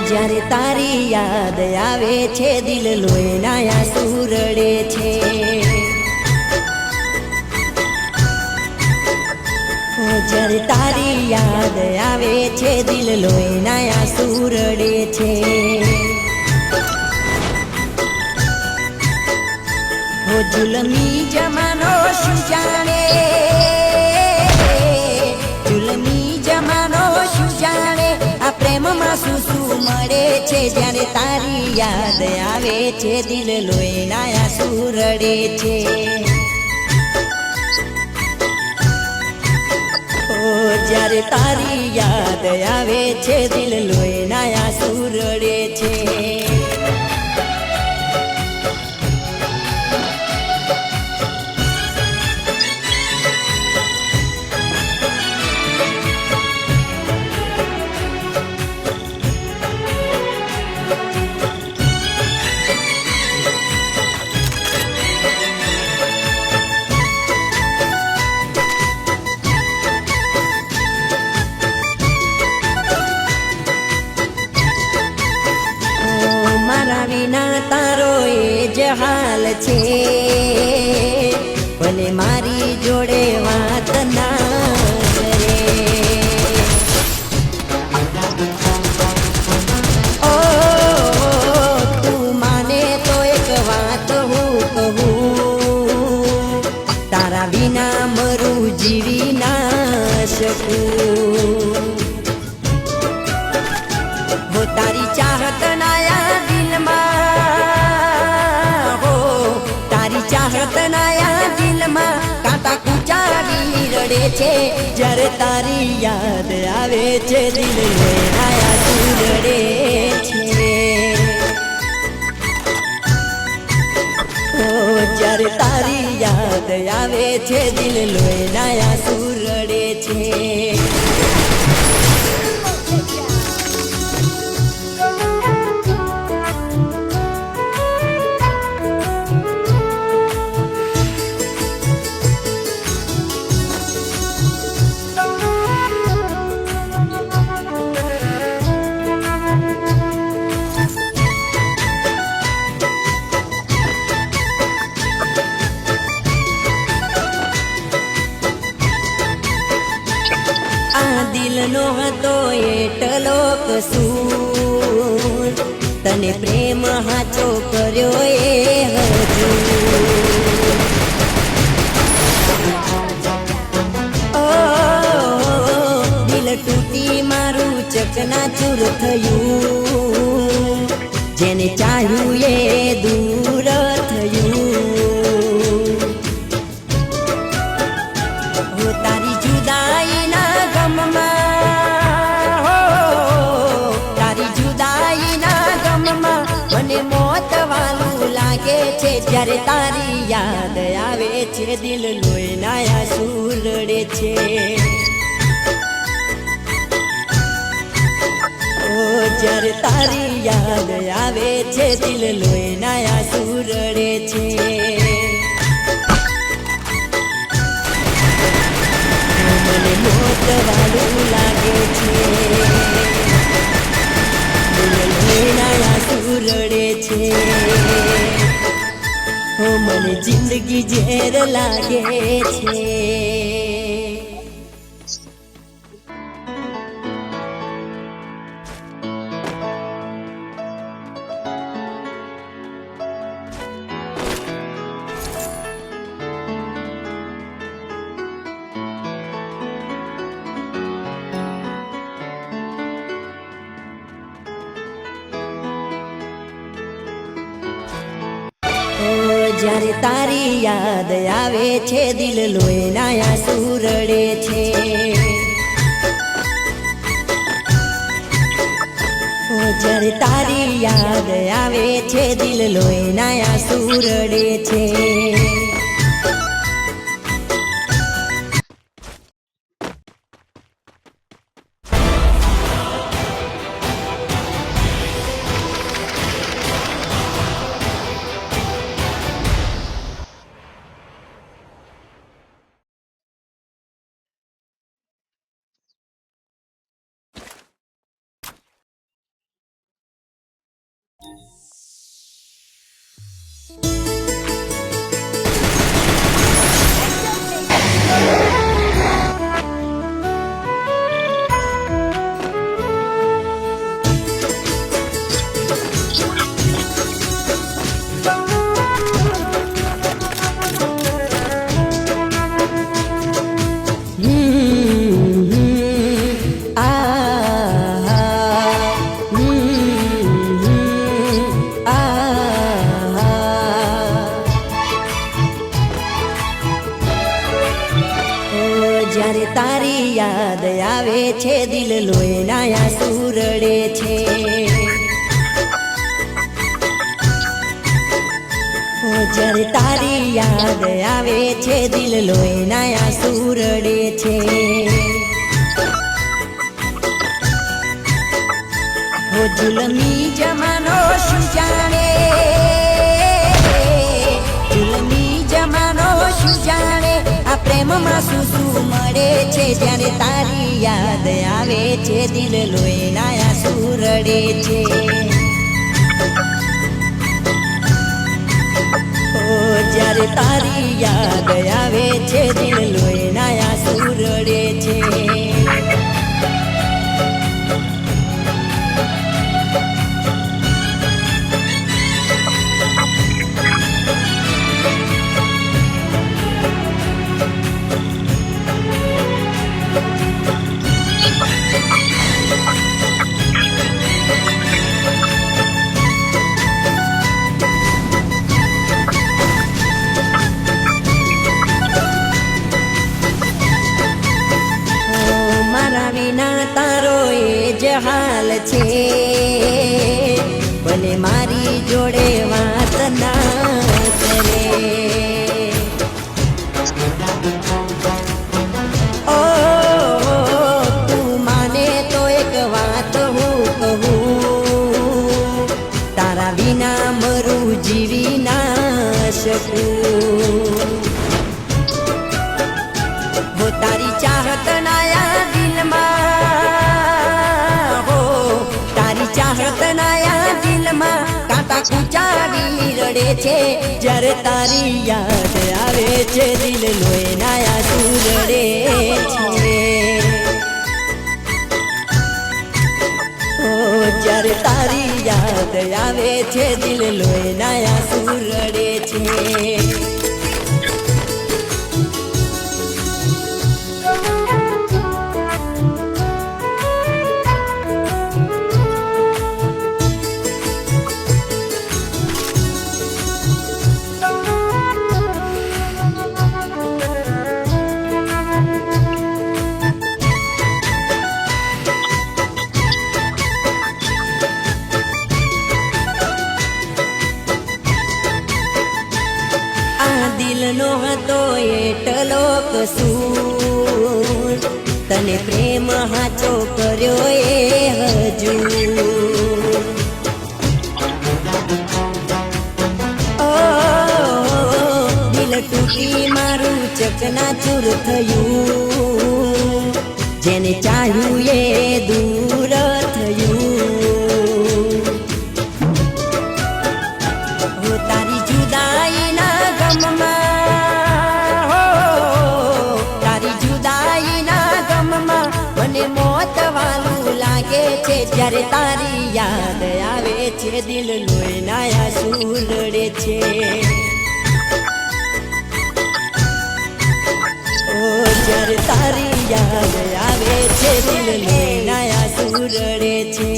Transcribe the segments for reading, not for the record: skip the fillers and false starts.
જ્યારે તારી યાદ આવે છે દિલ લોહીના આંસુ રડે છે જ્યારે તારી યાદ આવે છે દિલ લોહીના આંસુ રડે છે ઓ જુલમી જમાનો શું જાણે જુલમી જમાનો શું જાણે આ પ્રેમમાં શું શું મળે છે જ્યારે તારી યાદ આવે છે દિલ લોહીના આંસુ રડે છે જ્યારે તારી યાદ આવે છે દિલ લોહીના આંસુ રડે છે વિના તારો એ જ હાલ છે ભલે મારી જોડે વાત ના કરે ઓ તું માને તો એક વાત હું કહું તારા વિના મરું જીવી ના શકું હો તારી ચાહત નાયા કાંટા કુચાવી રડે છે જ્યારે તારી યાદ આવે છે દિલ લોહીના આંસુ રડે છે ઓ જ્યારે તારી યાદ આવે છે દિલ લોહીના આંસુ રડે છે દિલનો હતો એટલો કસૂર તને પ્રેમ હાચો કર્યો એ હજુ ઓ દિલ તૂટી મારું ચકનાચૂર થયું જેને ચાહ્યું એ દૂર થયું તારી જુદાઈના ગમમાં તારી જુદાઈના ગમમાં મને મોત વાલું લાગે છે જ્યારે તારી યાદ આવે છે દિલ લોહીના આંસુ રડે છે ઓ જ્યારે તારી યાદ આવે છે દિલ લોહીના આંસુ રડે છે મને મોત વાલું લાગે છે દિલ લોહીના આંસુ રડે છે ઓ મને જિંદગી ઝેર લાગે છે જ્યારે તારી યાદ આવે છે દિલ લોહીના આંસુ રડે છે જ્યારે તારી યાદ આવે છે દિલ લોહીના આંસુ રડે છે યાદ આવે છે દિલ લોહીના આંસુ રડે છે જ્યારે તારી યાદ આવે છે દિલ લોહીના આંસુ રડે છે જુલમી જમાનો શું જાણે જુલમી જમાનો શું જાણે આ પ્રેમમાં શું શું મળે છે જ્યારે તારી યાદ આવે છે દિલ લોહીના આંસુ રડે છે જ્યારે તારી યાદ આવે છે દિલ લોહીના આંસુ રડે છે વિના તારો એ જ હાલ છે ભલે મારી જોડે વાત ના કરે ઓ તું માને તો એક વાત હું કહું તારા વિના મરું જીવી ના શકું હો તારી ચાહત ના કાંટા કુચાવી રડે છે જ્યારે તારી યાદ આવે છે દિલ લોહીના આંસુ રડે છે ઓ જ્યારે તારી યાદ આવે છે દિલ લોહીના આંસુ રડે છે દિલનો હતો એટલો કસૂર તને પ્રેમ હાચો કર્યો એ હજુ ઓ દિલ તૂટી મારું ચકનાચૂર થયું જેને ચાહ્યું એ દૂર થયું તારી જુદાઈના મોત વાલું લાગે છે જ્યારે તારી યાદ આવે છે દિલ લોહીના આંસુ રડે છે ઓ જ્યારે તારી યાદ આવે છે દિલ લોહીના આંસુ રડે છે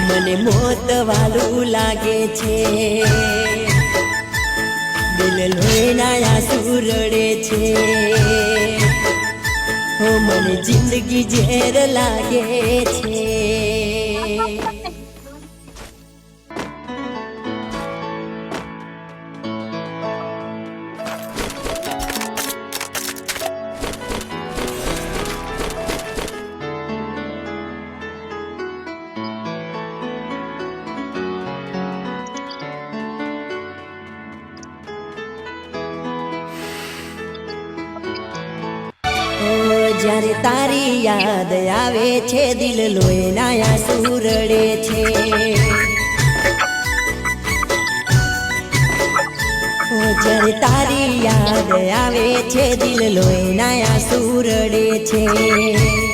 મને મોત વાલું લાગે છે દિલ લોહીના આંસુ રડે છે હો મને જિંદગી ઝેર લાગે છે જ્યારે તારી યાદ આવે છે દિલ લોહીના આંસુ રડે છે જ્યારે તારી યાદ આવે છે દિલ લોહીના આંસુ રડે છે